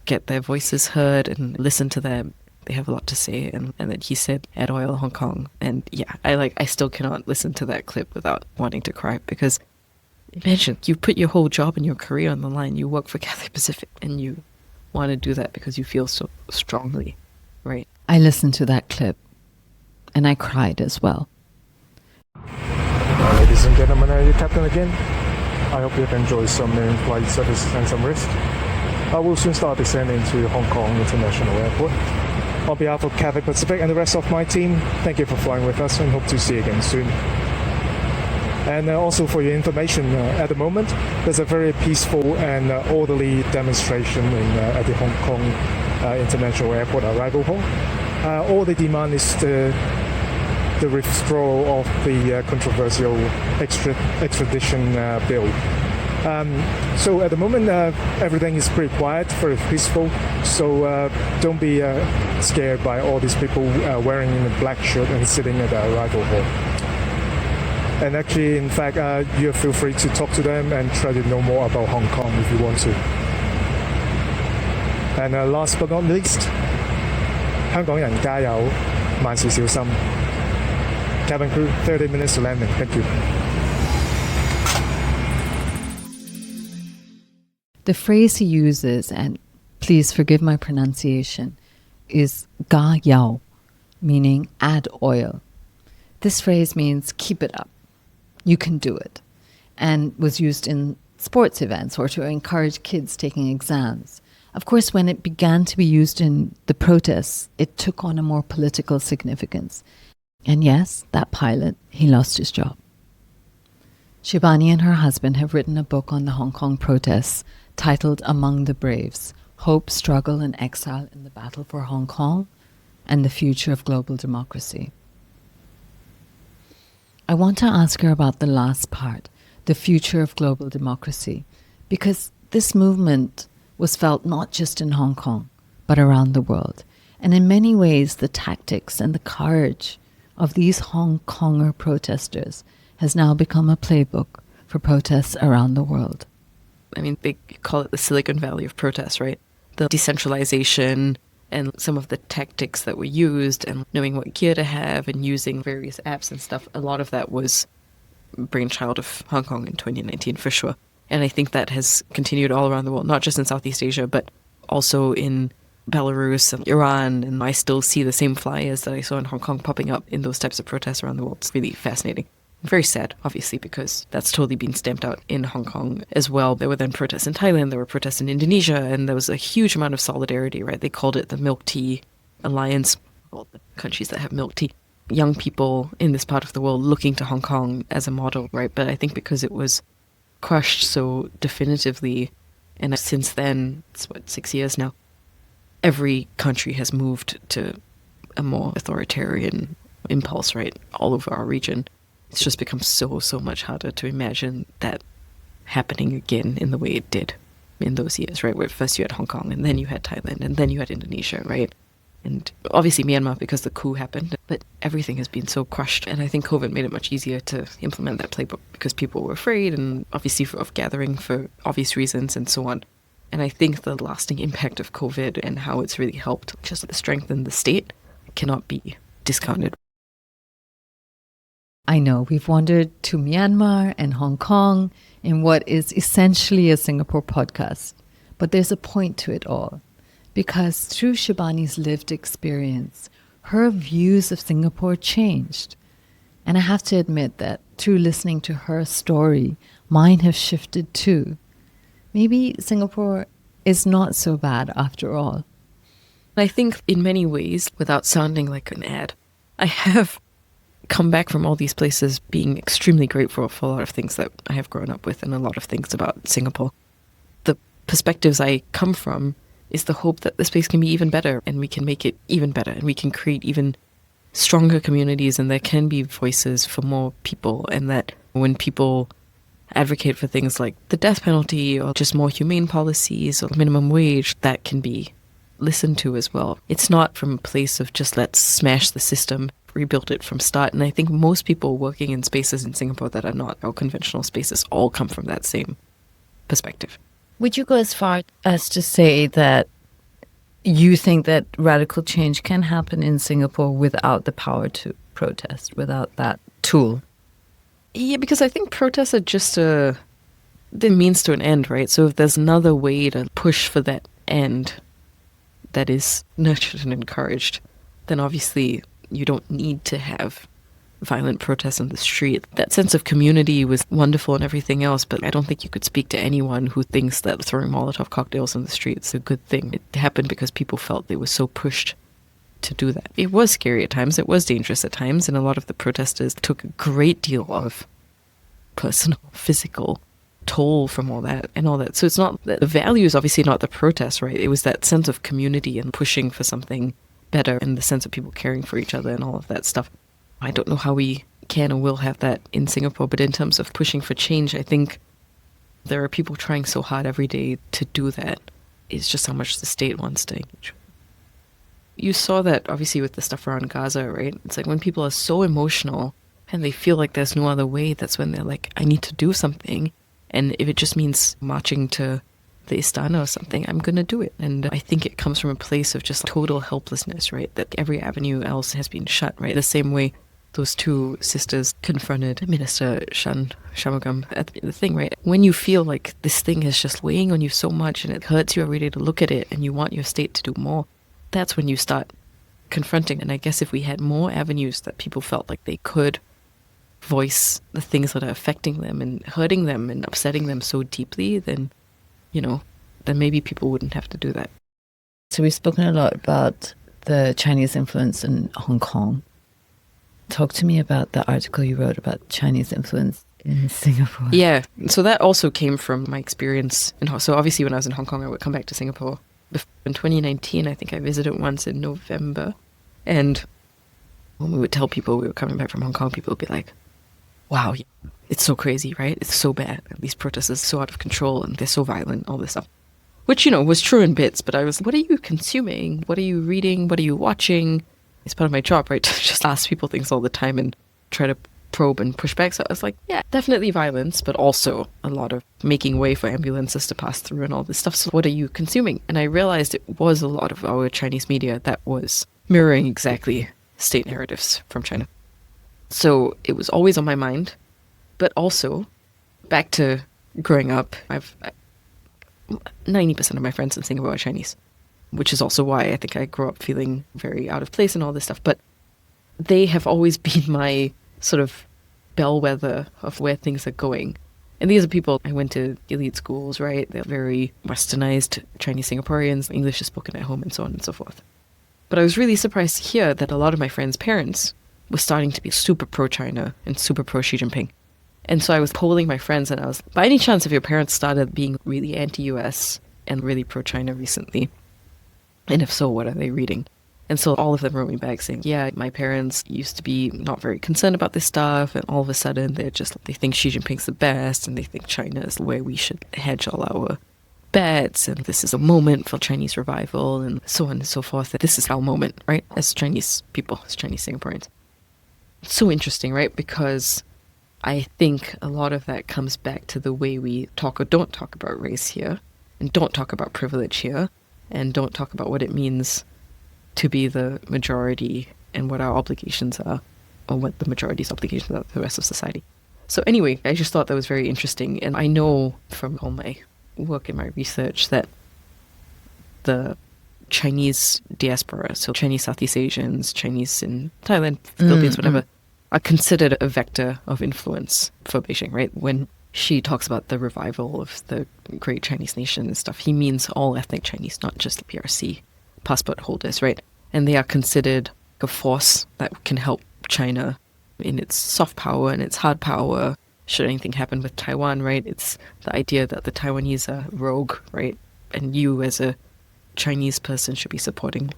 get their voices heard and listen to them. They have a lot to say. And then he said, "Add oil, Hong Kong." And yeah, I still cannot listen to that clip without wanting to cry, because imagine you put your whole job and your career on the line. You work for Cathay Pacific and you want to do that because you feel so strongly, right? I listened to that clip and I cried as well. Ladies and gentlemen, your captain again. I hope you have enjoyed some in-flight service and some rest. I will soon start descending to Hong Kong International Airport. On behalf of Cathay Pacific and the rest of my team, thank you for flying with us and hope to see you again soon. And also for your information, at the moment, there's a very peaceful and orderly demonstration at the Hong Kong International Airport arrival hall. All they demand is the withdrawal of the controversial extradition bill. So at the moment, everything is pretty quiet, very peaceful. So don't be scared by all these people wearing a black shirt and sitting at the arrival hall. And actually, in fact, you feel free to talk to them and try to know more about Hong Kong if you want to. And last but not least, 香港人加油，萬事小心。Cabin crew, 30 minutes to landing. Thank you. The phrase he uses, and please forgive my pronunciation, is ga yao, meaning add oil. This phrase means keep it up. You can do it. And was used in sports events or to encourage kids taking exams. Of course, when it began to be used in the protests, it took on a more political significance. And yes, that pilot, he lost his job. Shibani and her husband have written a book on the Hong Kong protests titled Among the Braves, Hope, Struggle and Exile in the Battle for Hong Kong and the Future of Global Democracy. I want to ask her about the last part, the future of global democracy, because this movement was felt not just in Hong Kong, but around the world. And in many ways, the tactics and the courage of these Hong Konger protesters has now become a playbook for protests around the world. I mean, they call it the Silicon Valley of protests, right? The decentralization and some of the tactics that were used and knowing what gear to have and using various apps and stuff, a lot of that was brainchild of Hong Kong in 2019 for sure. And I think that has continued all around the world, not just in Southeast Asia, but also in Belarus and Iran. And I still see the same flyers that I saw in Hong Kong popping up in those types of protests around the world. It's really fascinating. Very sad, obviously, because that's totally been stamped out in Hong Kong as well. There were then protests in Thailand, there were protests in Indonesia, and there was a huge amount of solidarity, right? They called it the Milk Tea Alliance, all the countries that have milk tea. Young people in this part of the world looking to Hong Kong as a model, right? But I think because it was crushed so definitively, and since then, it's 6 years now, every country has moved to a more authoritarian impulse, right? All over our region. It's just become so much harder to imagine that happening again in the way it did. in those years, right? Where first you had Hong Kong, and then you had Thailand, and then you had Indonesia, right? And obviously Myanmar because the coup happened, but everything has been so crushed. And I think COVID made it much easier to implement that playbook because people were afraid and obviously of gathering for obvious reasons and so on. And I think the lasting impact of COVID and how it's really helped just strengthen the state cannot be discounted. I know we've wandered to Myanmar and Hong Kong in what is essentially a Singapore podcast, but there's a point to it all. Because through Shibani's lived experience, her views of Singapore changed. And I have to admit that through listening to her story, mine have shifted too. Maybe Singapore is not so bad after all. I think in many ways, without sounding like an ad, I have come back from all these places being extremely grateful for a lot of things that I have grown up with and a lot of things about Singapore. The perspectives I come from is the hope that this place can be even better and we can make it even better and we can create even stronger communities and there can be voices for more people, and that when people advocate for things like the death penalty or just more humane policies or minimum wage, that can be listened to as well. It's not from a place of just let's smash the system, rebuild it from start. And I think most people working in spaces in Singapore that are not our conventional spaces all come from that same perspective. Would you go as far as to say that you think that radical change can happen in Singapore without the power to protest, without that tool? Yeah, because I think protests are just the means to an end, right? So if there's another way to push for that end that is nurtured and encouraged, then obviously you don't need to have violent protests in the street. That sense of community was wonderful and everything else, but I don't think you could speak to anyone who thinks that throwing Molotov cocktails in the street is a good thing. It happened because people felt they were so pushed to do that. It was scary at times, it was dangerous at times, and a lot of the protesters took a great deal of personal, physical toll from all that and all that. So it's not, the value is obviously not the protest, right? It was that sense of community and pushing for something better and the sense of people caring for each other and all of that stuff. I don't know how we can or will have that in Singapore, but in terms of pushing for change, I think there are people trying so hard every day to do that. It's just how much the state wants to engage. You saw that obviously with the stuff around Gaza, right? It's like when people are so emotional and they feel like there's no other way, that's when they're like, I need to do something. And if it just means marching to the Istana or something, I'm going to do it. And I think it comes from a place of just total helplessness, right? That every avenue else has been shut, right? The same way those two sisters confronted Minister Shanmugam at the thing, right? When you feel like this thing is just weighing on you so much and it hurts you every day to look at it and you want your state to do more, that's when you start confronting. And I guess if we had more avenues that people felt like they could voice the things that are affecting them and hurting them and upsetting them so deeply, then, then maybe people wouldn't have to do that. So we've spoken a lot about the Chinese influence in Hong Kong. Talk to me about the article you wrote about Chinese influence in Singapore. Yeah, so that also came from my experience. So obviously when I was in Hong Kong, I would come back to Singapore. In 2019, I think I visited once in November. And when we would tell people we were coming back from Hong Kong, people would be like, wow, it's so crazy, right? It's so bad. These protests are so out of control and they're so violent, all this stuff. Which, was true in bits, but I was, what are you consuming? What are you reading? What are you watching? It's part of my job, right? To just ask people things all the time and try to probe and push back. So I was like, yeah, definitely violence, but also a lot of making way for ambulances to pass through and all this stuff. So what are you consuming? And I realized it was a lot of our Chinese media that was mirroring exactly state narratives from China. So it was always on my mind. But also, back to growing up, 90% of my friends in Singapore are Chinese, which is also why I think I grew up feeling very out of place and all this stuff. But they have always been my sort of bellwether of where things are going. And these are people, I went to elite schools, right? They're very westernized Chinese Singaporeans, English is spoken at home and so on and so forth. But I was really surprised to hear that a lot of my friends' parents were starting to be super pro-China and super pro-Xi Jinping. And so I was polling my friends and I was, by any chance, if your parents started being really anti-US and really pro-China recently? And if so, what are they reading? And so all of them wrote me back saying, yeah, my parents used to be not very concerned about this stuff. And all of a sudden, they think Xi Jinping's the best and they think China is the way we should hedge all our bets, and this is a moment for Chinese revival, and so on and so forth. That this is our moment, right? As Chinese people, as Chinese Singaporeans. It's so interesting, right? Because I think a lot of that comes back to the way we talk or don't talk about race here, and don't talk about privilege here, and don't talk about what it means to be the majority and what our obligations are, or what the majority's obligations are to the rest of society. So anyway, I just thought that was very interesting. And I know from all my work and my research that the Chinese diaspora, so Chinese Southeast Asians, Chinese in Thailand, Philippines, whatever, are considered a vector of influence for Beijing, right? When Xi talks about the revival of the great Chinese nation and stuff, he means all ethnic Chinese, not just the PRC passport holders, right? And they are considered a force that can help China in its soft power and its hard power should anything happen with Taiwan, right? It's the idea that the Taiwanese are rogue, right? And you as a Chinese person should be supporting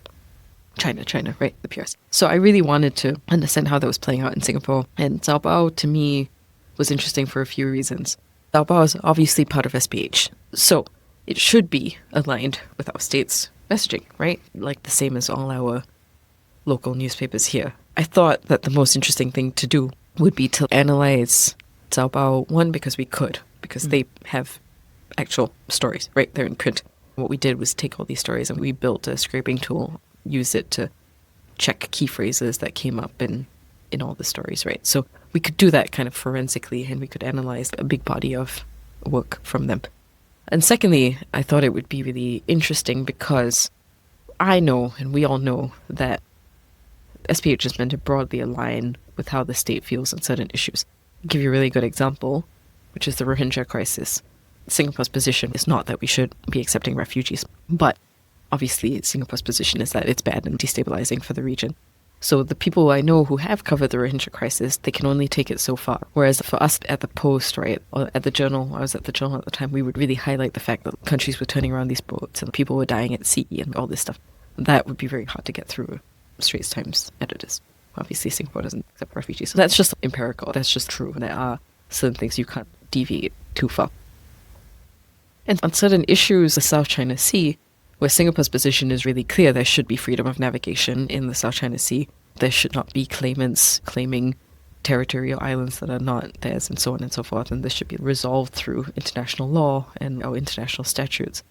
China, right? The PRC. So I really wanted to understand how that was playing out in Singapore. And Zhao Bao, to me, was interesting for a few reasons. Zhao Bao is obviously part of SPH. So it should be aligned with our state's messaging, right? Like the same as all our local newspapers here. I thought that the most interesting thing to do would be to analyze Zhao Bao, one, because we could, because they have actual stories, right? They're in print. What we did was take all these stories and we built a scraping tool, use it to check key phrases that came up in all the stories, right? So we could do that kind of forensically and we could analyze a big body of work from them. And secondly, I thought it would be really interesting because I know, and we all know, that SPH is meant to broadly align with how the state feels on certain issues. I'll give you a really good example, which is the Rohingya crisis. Singapore's position is not that we should be accepting refugees, but obviously Singapore's position is that it's bad and destabilizing for the region. So the people I know who have covered the Rohingya crisis, they can only take it so far. Whereas for us at the Post, right, or at the Journal, I was at the Journal at the time, we would really highlight the fact that countries were turning around these boats and people were dying at sea and all this stuff. That would be very hard to get through Straits Times editors. Obviously Singapore doesn't accept refugees. So that's just empirical. That's just true. There are certain things you can't deviate too far. And on certain issues, the South China Sea, where Singapore's position is really clear, there should be freedom of navigation in the South China Sea. There should not be claimants claiming territory or islands that are not theirs and so on and so forth. And this should be resolved through international law and our international statutes.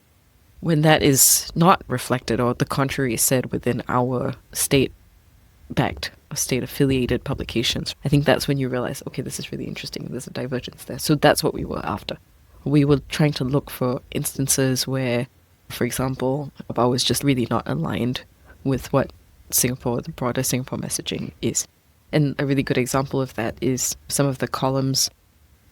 When that is not reflected or the contrary is said within our state-backed or state-affiliated publications, I think that's when you realize, okay, this is really interesting. There's a divergence there. So that's what we were after. We were trying to look for instances where, for example, Bao was just really not aligned with what Singapore, the broader Singapore messaging is. And a really good example of that is some of the columns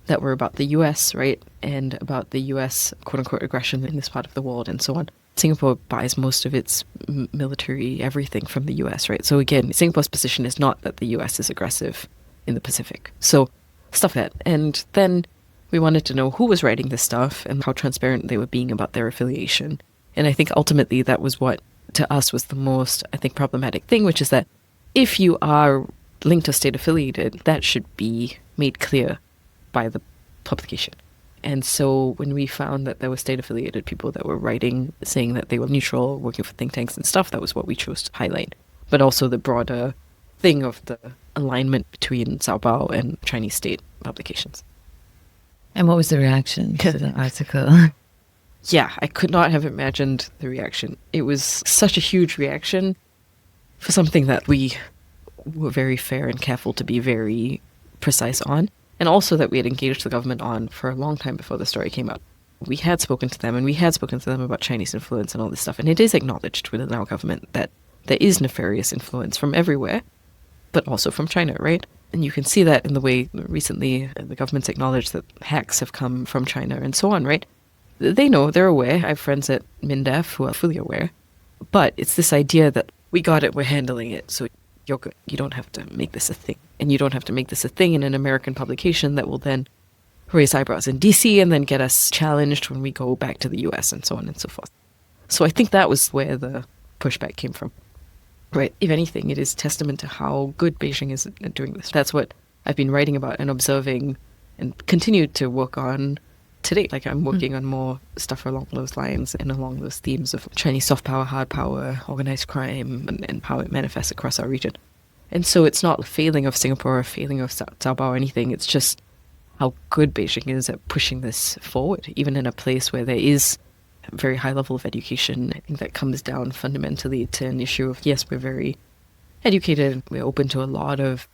that were about the US, right? And about the US, quote-unquote, aggression in this part of the world and so on. Singapore buys most of its military everything from the US, right? So again, Singapore's position is not that the US is aggressive in the Pacific. So stuff like that. And then we wanted to know who was writing this stuff and how transparent they were being about their affiliation. And I think ultimately that was what, to us, was the most, I think, problematic thing, which is that if you are linked or state-affiliated, that should be made clear by the publication. And so when we found that there were state-affiliated people that were writing, saying that they were neutral, working for think tanks and stuff, that was what we chose to highlight. But also the broader thing of the alignment between Zhao Bao and Chinese state publications. And what was the reaction to the article? Yeah, I could not have imagined the reaction. It was such a huge reaction for something that we were very fair and careful to be very precise on. And also that we had engaged the government on for a long time before the story came out. We had spoken to them, and we had spoken to them about Chinese influence and all this stuff. And it is acknowledged within our government that there is nefarious influence from everywhere, but also from China, right? And you can see that in the way recently the government's acknowledged that hacks have come from China and so on, right? They know, they're aware. I have friends at MINDEF who are fully aware. But it's this idea that we got it, we're handling it, so you're good. You don't have to make this a thing. And you don't have to make this a thing in an American publication that will then raise eyebrows in DC and then get us challenged when we go back to the US and so on and so forth. So I think that was where the pushback came from. Right. If anything, it is testament to how good Beijing is at doing this. That's what I've been writing about and observing and continue to work on today. Like I'm working on more stuff along those lines and along those themes of Chinese soft power, hard power, organized crime, and how it manifests across our region. And so it's not a failing of Singapore or a failing of Sabah or anything. It's just how good Beijing is at pushing this forward, even in a place where there is a very high level of education. I think that comes down fundamentally to an issue of, yes, we're very educated, we're open to a lot of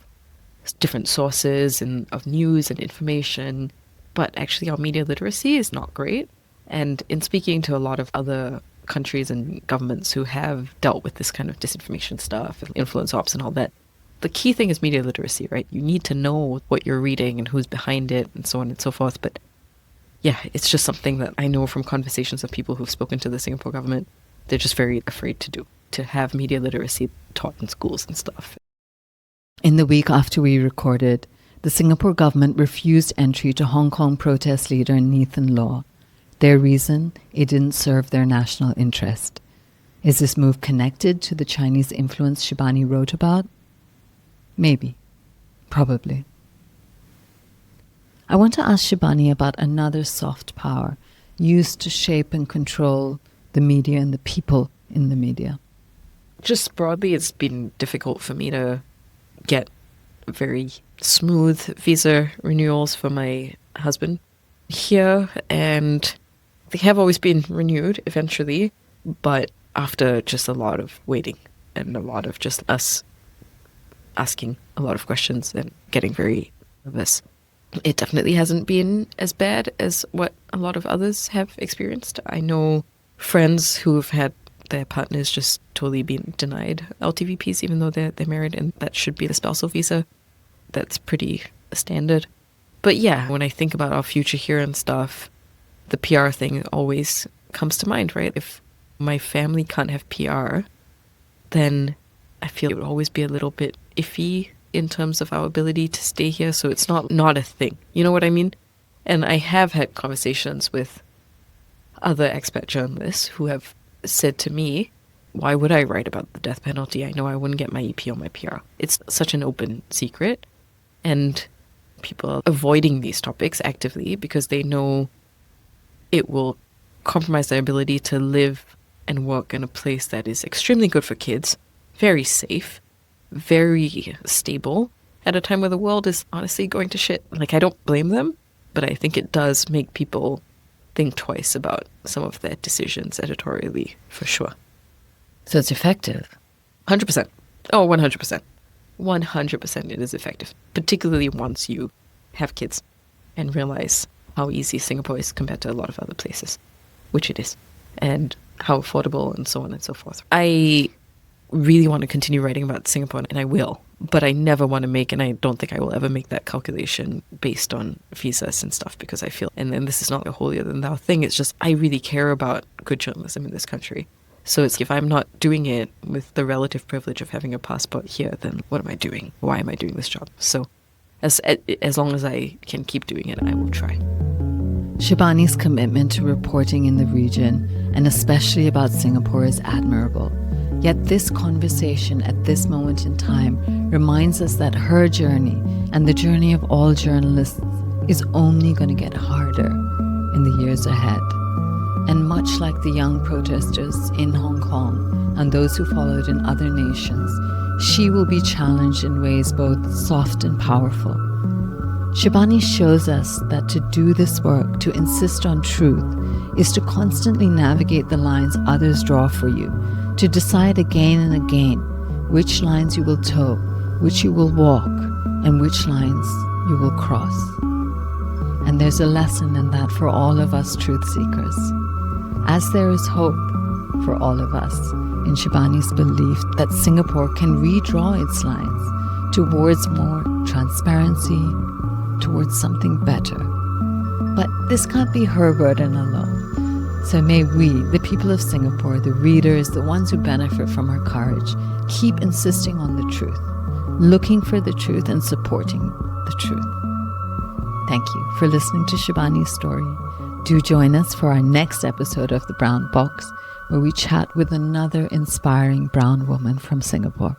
different sources and of news and information, but actually our media literacy is not great. And in speaking to a lot of other countries and governments who have dealt with this kind of disinformation stuff, influence ops and all that, the key thing is media literacy, right? You need to know what you're reading and who's behind it and so on and so forth. But yeah, it's just something that I know from conversations of people who've spoken to the Singapore government, they're just very afraid to do, to have media literacy taught in schools and stuff. In the week after we recorded, the Singapore government refused entry to Hong Kong protest leader Nathan Law. Their reason, it didn't serve their national interest. Is this move connected to the Chinese influence Shibani wrote about? Maybe. Probably. I want to ask Shibani about another soft power used to shape and control the media and the people in the media. Just broadly, it's been difficult for me to get very smooth visa renewals for my husband here, and they have always been renewed eventually, but after just a lot of waiting and a lot of just us asking a lot of questions and getting very nervous. It definitely hasn't been as bad as what a lot of others have experienced. I know friends who've had their partners just totally been denied LTVPs even though they're married, and that should be the spousal visa. That's pretty standard. But yeah, when I think about our future here and stuff, the PR thing always comes to mind, right? If my family can't have PR, then I feel it would always be a little bit iffy in terms of our ability to stay here. So it's not a thing. You know what I mean? And I have had conversations with other expat journalists who have said to me, why would I write about the death penalty? I know I wouldn't get my EP or my PR. It's such an open secret. And people are avoiding these topics actively because they know it will compromise their ability to live and work in a place that is extremely good for kids, very safe, very stable, at a time where the world is honestly going to shit. Like, I don't blame them, but I think it does make people think twice about some of their decisions editorially, for sure. So it's effective. 100%. Oh, 100%. 100% it is effective, particularly once you have kids and realize how easy Singapore is compared to a lot of other places, which it is, and how affordable and so on and so forth. I really want to continue writing about Singapore, and I will, but I never want to make, and I don't think I will ever make that calculation based on visas and stuff, because I feel, and then this is not a holier than thou thing, it's just I really care about good journalism in this country. So it's, if I'm not doing it with the relative privilege of having a passport here, then what am I doing? Why am I doing this job? So as long as I can keep doing it, I will try. Shibani's commitment to reporting in the region, and especially about Singapore, is admirable. Yet this conversation at this moment in time reminds us that her journey, and the journey of all journalists, is only going to get harder in the years ahead. And much like the young protesters in Hong Kong and those who followed in other nations, she will be challenged in ways both soft and powerful. Shibani shows us that to do this work, to insist on truth, is to constantly navigate the lines others draw for you, to decide again and again which lines you will toe, which you will walk, and which lines you will cross. And there's a lesson in that for all of us truth seekers. As there is hope for all of us in Shibani's belief that Singapore can redraw its lines towards more transparency, towards something better. But this can't be her burden alone. So may we, the people of Singapore, the readers, the ones who benefit from her courage, keep insisting on the truth, looking for the truth and supporting the truth. Thank you for listening to Shibani's story. Do join us for our next episode of The Brown Box, where we chat with another inspiring brown woman from Singapore.